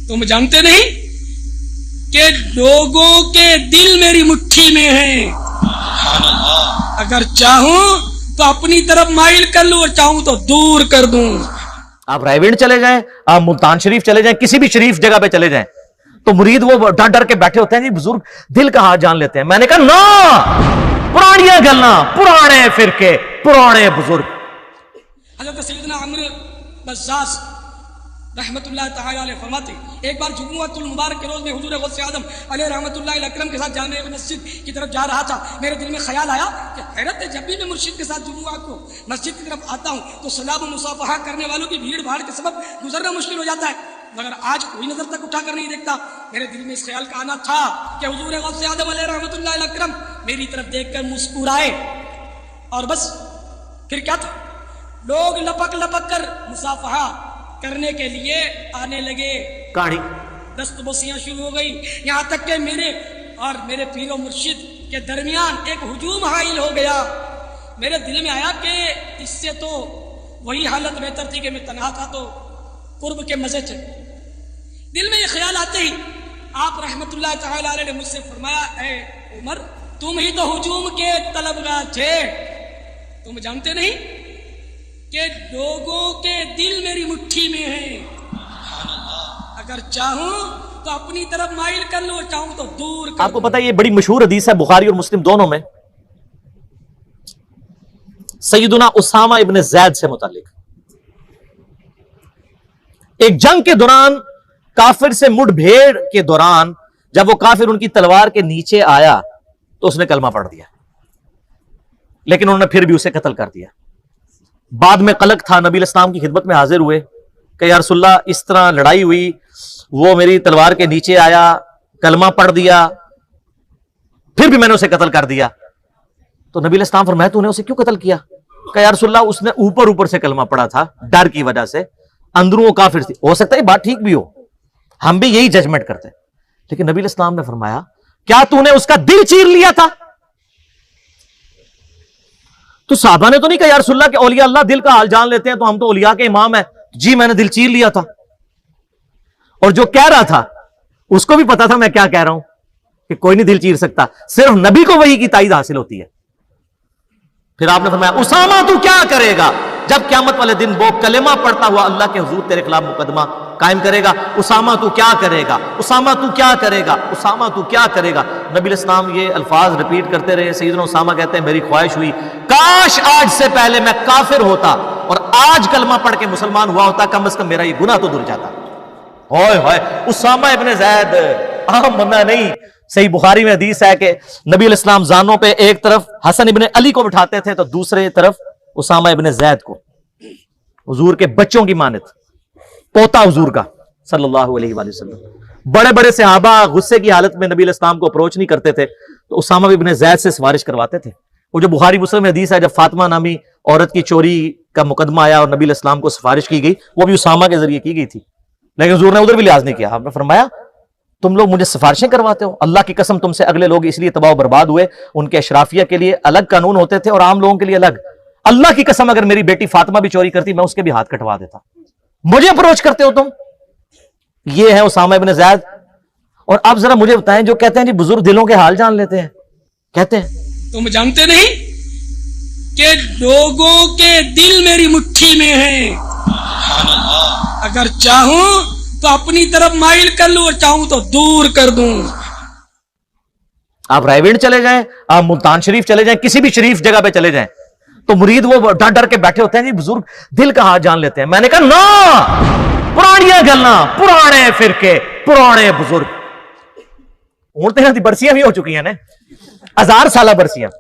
तुम जानते नहीं कि लोगों के दिल मेरी मुट्ठी में है। अगर चाहूं तो अपनी तरफ माइल कर लूं और चाहूं तो दूर कर दूं। आप रायवीण चले जाएं, आप मुल्तान शरीफ चले जाएं, किसी भी शरीफ जगह पे चले जाएं, तो मुरीद वो डर डर के बैठे होते हैं, जी बुजुर्ग दिल का हाथ जान लेते हैं। मैंने कहा ना, पुरानियां गल्लां, पुराने फिरके, पुराने बुजुर्ग। हज़रत सैयदना अम्र बज़्ज़ाज़ रहमतुल्लाह तआला अलैह फरमाते, एक बार जुमुअतुल मुबारक के रोज में हुजूर गौसे आज़म अलैहि रहमतुल्लाहि अलैहि के साथ जामे मस्जिद की तरफ जा रहा था। मेरे दिल में ख्याल आया कि हैरत है, जब भी मैं मुर्शिद के साथ जुमुआ को मस्जिद की तरफ आता हूँ तो सलाम और मुसाफहा करने वालों की भीड़ भाड़ के सबब गुजरना मुश्किल हो जाता है, मगर आज कोई नजर तक उठा कर नहीं देखता। मेरे दिल में इस ख्याल का आना था कि हुजूर गौसे आज़म अलैहि रहमतुल्लाहि अलैहि मेरी तरफ देखकर मुस्कुराए, और बस फिर क्या था, लोग लपक लपक कर मुसाफहा करने के लिए आने लगे। कहानी दस्तबोसियां शुरू हो गई, यहाँ तक कि मेरे और मेरे पीरो मुर्शिद के दरमियान एक हुजूम हाइल हो गया। मेरे दिल में आया कि इससे तो वही हालत बेहतर थी कि मैं तन्हा था तो कुर्ब के मजे थे। दिल में ये ख्याल आते ही आप रहमतुल्लाह तआला अलैहि ने मुझसे फरमाया, ए उमर, तुम ही तो हुजूम के तलबगार थे। तुम जानते नहीं कि लोगों के दिल मेरी मुट्ठी में है। अगर चाहूं तो अपनी तरफ माइल कर लूं, चाहूं तो दूर कर। आपको पता है ये बड़ी मशहूर हदीस है बुखारी और मुस्लिम दोनों में, सैयदुना उसामा इब्न ज़ैद से मुतालिक। एक जंग के दौरान काफिर से मुठभेड़ के दौरान जब वो काफिर उनकी तलवार के नीचे आया तो उसने कलमा पढ़ दिया, लेकिन उन्होंने फिर भी उसे कत्ल कर दिया। बाद में कलक था, नबी इस्लाम की खिदमत में हाजिर हुए कि या रसूलल्लाह, इस तरह लड़ाई हुई, वो मेरी तलवार के नीचे आया, कलमा पढ़ दिया, फिर भी मैंने उसे कत्ल कर दिया। तो नबी इस्लाम फरमाया, तूने उसे क्यों कत्ल किया? कि या रसूलल्लाह, उसने ऊपर ऊपर से कलमा पढ़ा था, डर की वजह से, अंदरों वो काफिर थी। हो सकता है बात ठीक भी हो, हम भी यही जजमेंट करते हैं, लेकिन नबी इस्लाम ने फरमाया, क्या तूने उसका दिल चीर लिया था? तो साहबा ने तो नहीं कहा, या रसूलल्लाह, के औलिया अल्लाह दिल का हाल जान लेते हैं, तो हम तो औलिया के इमाम है। जी मैंने दिल चीर लिया था, और जो कह रहा था उसको भी पता था मैं क्या कह रहा हूं, कि कोई नहीं दिल चीर सकता, सिर्फ नबी को वही की ताईद हासिल होती है। फिर आपने फरमाया, उसामा तू क्या करेगा जब क़यामत वाले दिन वो कलेमा पढ़ता हुआ अल्लाह के हुजूर तेरे खिलाफ मुकदमा कायम करेगा? उसामा तू क्या करेगा, उसामा तू क्या करेगा, उसामा तू क्या करेगा? नबी इस्लाम ये अल्फाज रिपीट करते रहे। सैयदना उसामा कहते हैं, मेरी ख्वाहिश हुई काश आज से पहले मैं काफिर होता और आज कलमा पढ़ के मुसलमान हुआ होता, कम से कम मेरा ये गुनाह तो धुल जाता। होय होय, उसामा इब्न ज़ैद आम बंदा नहीं। सही बुखारी में हदीस है कि नबी इस्लाम जानों पे एक तरफ हसन इब्न अली को बिठाते थे तो दूसरे तरफ उसामा इब्न ज़ैद को, हुजूर के बच्चों की मानित, पोता हुजूर का सल्लल्लाहु अलैहि वसल्लम। बड़े बड़े सहाबा गुस्से की हालत में नबी इस्लाम को अप्रोच नहीं करते थे तो उसामा इब्न ज़ैद से सिफारिश करवाते थे। वो जो बुखारी मुस्लिम में हदीस है, जब फातिमा नामी औरत की चोरी का मुकदमा आया और नबी इस्लाम को सिफारिश की गई, वो भी उसामा के जरिए की गई थी, लेकिन हुजूर ने उधर भी लिहाज नहीं किया। आपने फरमाया, तुम लोग मुझे सिफारिशें करवाते हो, अल्लाह की कसम तुमसे अगले लोग इसलिए तबाह बर्बाद हुए, उनके अशराफिया के लिए अलग कानून होते थे और आम लोगों के लिए अलग। अल्लाह की कसम अगर मेरी बेटी फातिमा भी चोरी करती, मैं उसके भी हाथ कटवा देता। मुझे अप्रोच करते हो तुम। ये है उसामा इब्न ज़ैद। और अब जरा मुझे बताएं, जो कहते हैं जी बुजुर्ग दिलों के हाल जान लेते हैं, कहते हैं तुम जानते नहीं कि लोगों के दिल मेरी मुट्ठी में है। अगर चाहूं तो अपनी तरफ माइल कर लूं और चाहूं तो दूर कर दूं। आप रायवीण चले जाएं, आप मुल्तान शरीफ चले जाएं, किसी भी शरीफ जगह पे चले जाएं, तो मुरीद वो डर डर के बैठे होते हैं, जी बुजुर्ग दिल का हाथ जान लेते हैं। मैंने कहा ना, पुरानियां गल्लां, पुराने फिरके, पुराने बुजुर्ग। उड़ते हैं, बरसियां भी हो चुकी हैं ना, 1000 साल बरसियां।